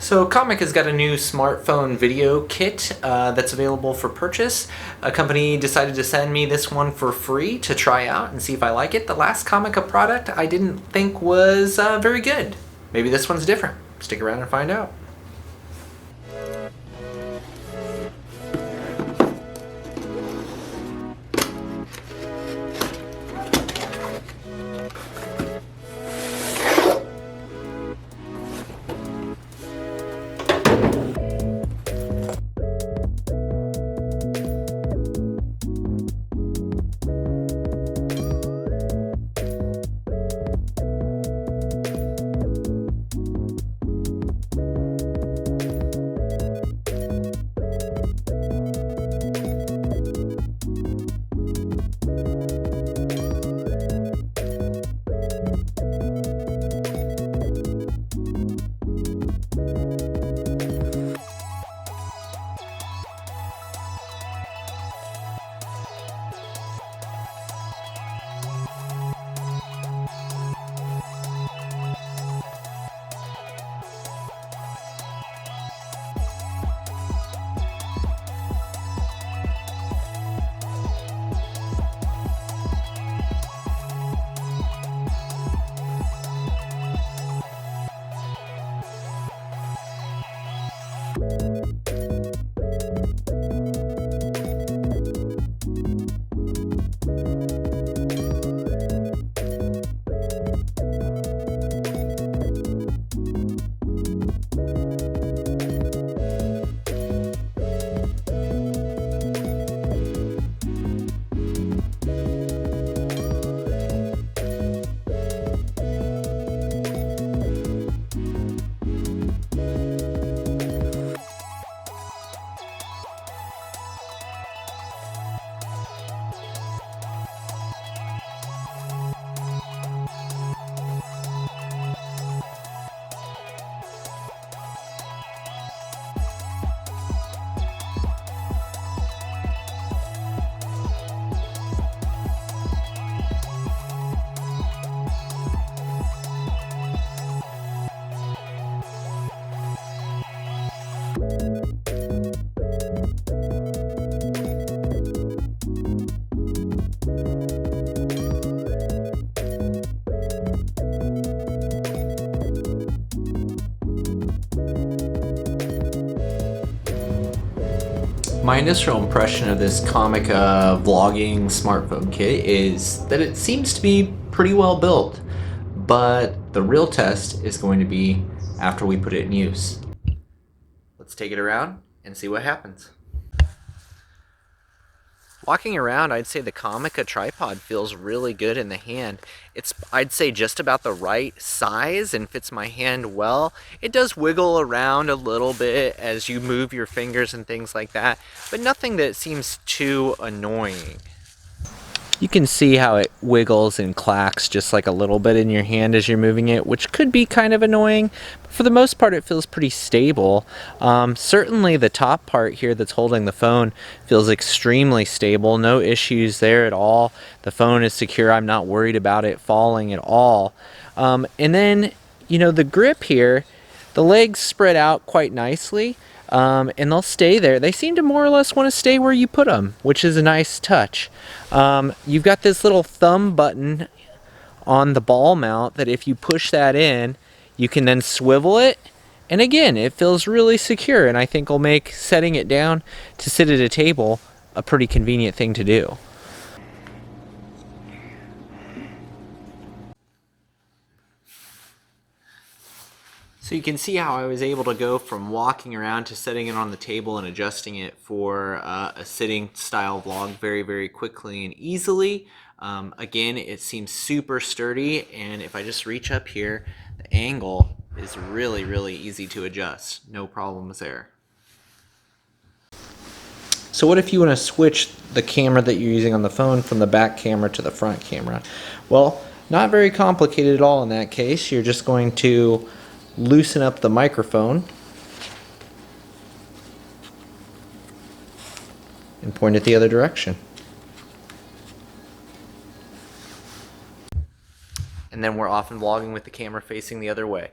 So Comica's got a new smartphone video kit that's available for purchase. A company decided to send me this one for free to try out and see if I like it. The last Comica product I didn't think was very good. Maybe this one's different. Stick around and find out. My initial impression of this Comica vlogging smartphone kit is that it seems to be pretty well built, but the real test is going to be after we put it in use. Let's take it around and see what happens. Walking around, I'd say the Comica tripod feels really good in the hand. It's, I'd say, just about the right size and fits my hand well. It does wiggle around a little bit as you move your fingers and things like that, but nothing that seems too annoying. You can see how it wiggles and clacks just like a little bit in your hand as you're moving it, which could be kind of annoying. But for the most part, it feels pretty stable. Certainly the top part here that's holding the phone feels extremely stable. No issues there at all. The phone is secure. I'm not worried about it falling at all. And then, you know, the grip here, the legs spread out quite nicely. And they'll stay there. They seem to more or less want to stay where you put them, which is a nice touch. You've got this little thumb button on the ball mount that if you push that in, you can then swivel it. And again, it feels really secure, and I think will make setting it down to sit at a table a pretty convenient thing to do. So you can see how I was able to go from walking around to setting it on the table and adjusting it for a sitting style vlog very, very quickly and easily. Again, it seems super sturdy, and if I just reach up here, the angle is really, really easy to adjust. No problems there. So what if you want to switch the camera that you're using on the phone from the back camera to the front camera? Well, not very complicated at all in that case. You're just going to loosen up the microphone and point it the other direction. And then we're off and vlogging with the camera facing the other way.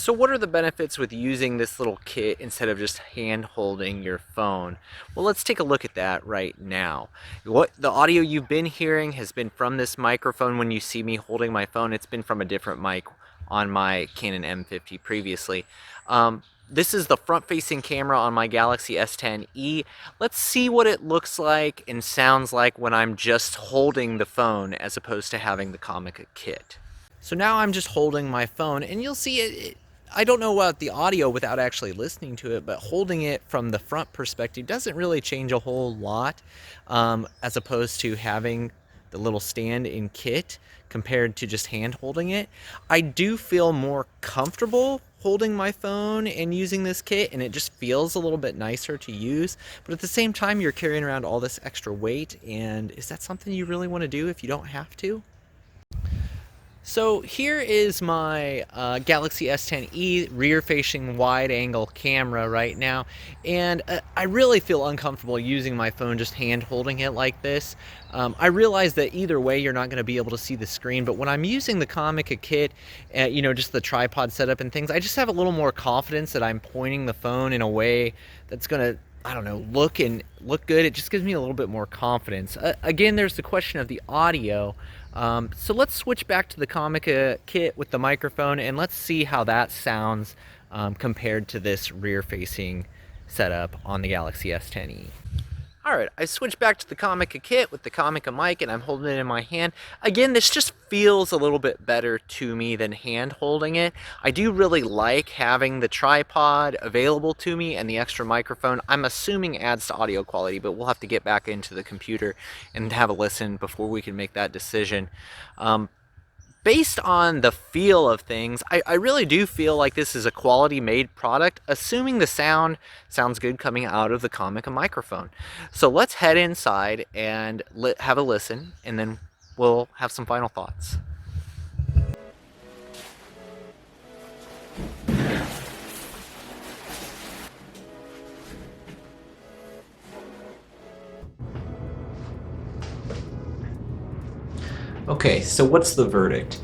So what are the benefits with using this little kit instead of just hand holding your phone? Well, let's take a look at that right now. What the audio you've been hearing has been from this microphone. When you see me holding my phone, it's been from a different mic on my Canon M50 previously. This is the front-facing camera on my Galaxy S10e. Let's see what it looks like and sounds like when I'm just holding the phone as opposed to having the Comica kit. So now I'm just holding my phone, and you'll see I don't know about the audio without actually listening to it, but holding it from the front perspective doesn't really change a whole lot, as opposed to having the little stand in kit compared to just hand holding it. I do feel more comfortable holding my phone and using this kit, and it just feels a little bit nicer to use. But at the same time, you're carrying around all this extra weight, and is that something you really want to do if you don't have to? So here is my Galaxy S10e rear-facing wide-angle camera right now, and I really feel uncomfortable using my phone just hand-holding it like this. I realize that either way you're not going to be able to see the screen, but when I'm using the Comica kit, you know, just the tripod setup and things, I just have a little more confidence that I'm pointing the phone in a way that's going to, I don't know, look good. It just gives me a little bit more confidence. Again, there's the question of the audio. So let's switch back to the Comica kit with the microphone, and let's see how that sounds compared to this rear-facing setup on the Galaxy S10e. Alright, I switched back to the Comica kit with the Comica mic, and I'm holding it in my hand. Again, this just feels a little bit better to me than hand holding it. I do really like having the tripod available to me, and the extra microphone I'm assuming adds to audio quality, but we'll have to get back into the computer and have a listen before we can make that decision. Based on the feel of things, I really do feel like this is a quality made product, assuming the sound sounds good coming out of the Comica microphone. So let's head inside and have a listen, and then we'll have some final thoughts. Okay, so what's the verdict?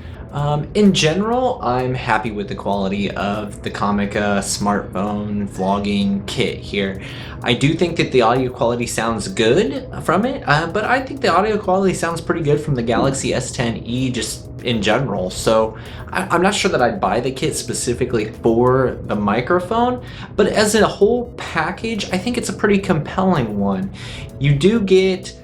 In general, I'm happy with the quality of the Comica smartphone vlogging kit here. I do think that the audio quality sounds good from it, but I think the audio quality sounds pretty good from the Galaxy S10e just in general. So I'm not sure that I'd buy the kit specifically for the microphone, but as a whole package, I think it's a pretty compelling one. You do get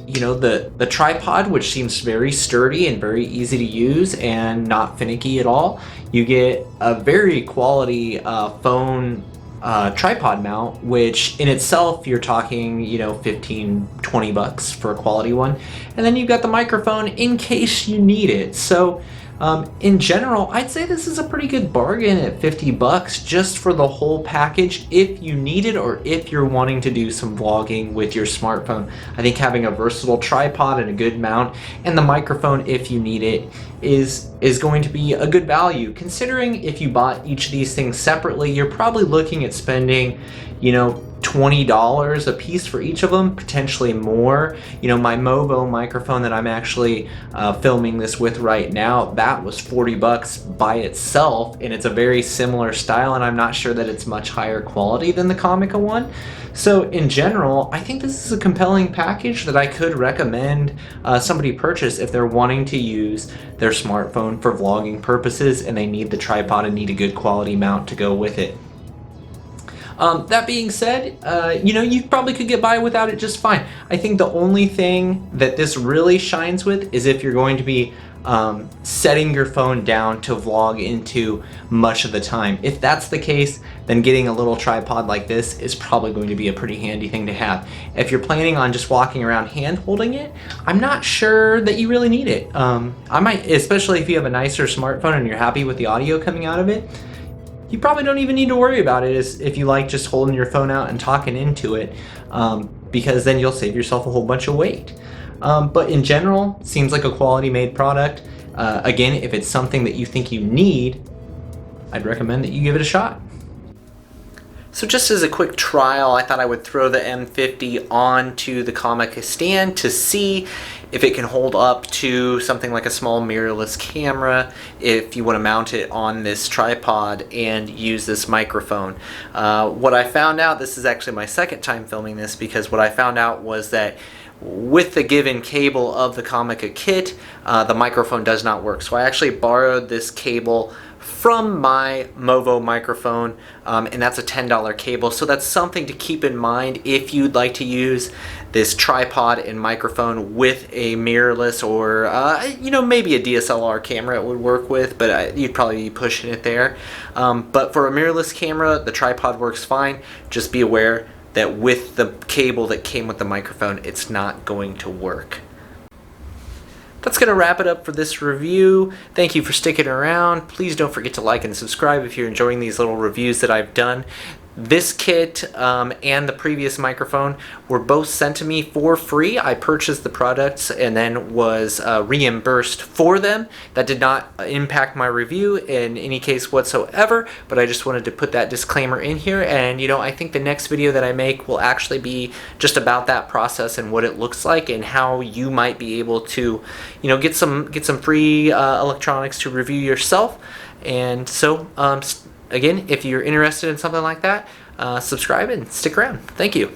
you know, the tripod, which seems very sturdy and very easy to use and not finicky at all. You get a very quality phone tripod mount, which in itself you're talking, you know, 15-20 bucks for a quality one. And then you've got the microphone in case you need it. So in general, I'd say this is a pretty good bargain at 50 bucks just for the whole package if you need it, or if you're wanting to do some vlogging with your smartphone. I think having a versatile tripod and a good mount and the microphone if you need it is going to be a good value. Considering if you bought each of these things separately, you're probably looking at spending, you know, $20 a piece for each of them, potentially more. You know, my Movo microphone that I'm actually filming this with right now, that was 40 bucks by itself, and it's a very similar style, and I'm not sure that it's much higher quality than the Comica one. So in general, I think this is a compelling package that I could recommend somebody purchase if they're wanting to use their smartphone for vlogging purposes and they need the tripod and need a good quality mount to go with it. That being said, you know, you probably could get by without it just fine. I think the only thing that this really shines with is if you're going to be setting your phone down to vlog into much of the time. If that's the case, then getting a little tripod like this is probably going to be a pretty handy thing to have. If you're planning on just walking around hand holding it, I'm not sure that you really need it. I might, especially if you have a nicer smartphone and you're happy with the audio coming out of it, you probably don't even need to worry about it if you like just holding your phone out and talking into it, because then you'll save yourself a whole bunch of weight. But in general, seems like a quality made product. Again, if it's something that you think you need, I'd recommend that you give it a shot. So just as a quick trial, I thought I would throw the M50 onto the Comica stand to see if it can hold up to something like a small mirrorless camera if you want to mount it on this tripod and use this microphone. What I found out, this is actually my second time filming this, because what I found out was that with the given cable of the Comica kit, the microphone does not work. So I actually borrowed this cable from my Movo microphone, and that's a $10 cable. So that's something to keep in mind if you'd like to use this tripod and microphone with a mirrorless or maybe a DSLR camera it would work with, but you'd probably be pushing it there. But for a mirrorless camera, the tripod works fine. Just be aware that with the cable that came with the microphone, it's not going to work. That's going to wrap it up for this review. Thank you for sticking around. Please don't forget to like and subscribe if you're enjoying these little reviews that I've done. This kit and the previous microphone were both sent to me for free. I purchased the products and then was reimbursed for them. That did not impact my review in any case whatsoever, but I just wanted to put that disclaimer in here. And I think the next video that I make will actually be just about that process and what it looks like and how you might be able to get some free electronics to review yourself. And so again, if you're interested in something like that, subscribe and stick around. Thank you.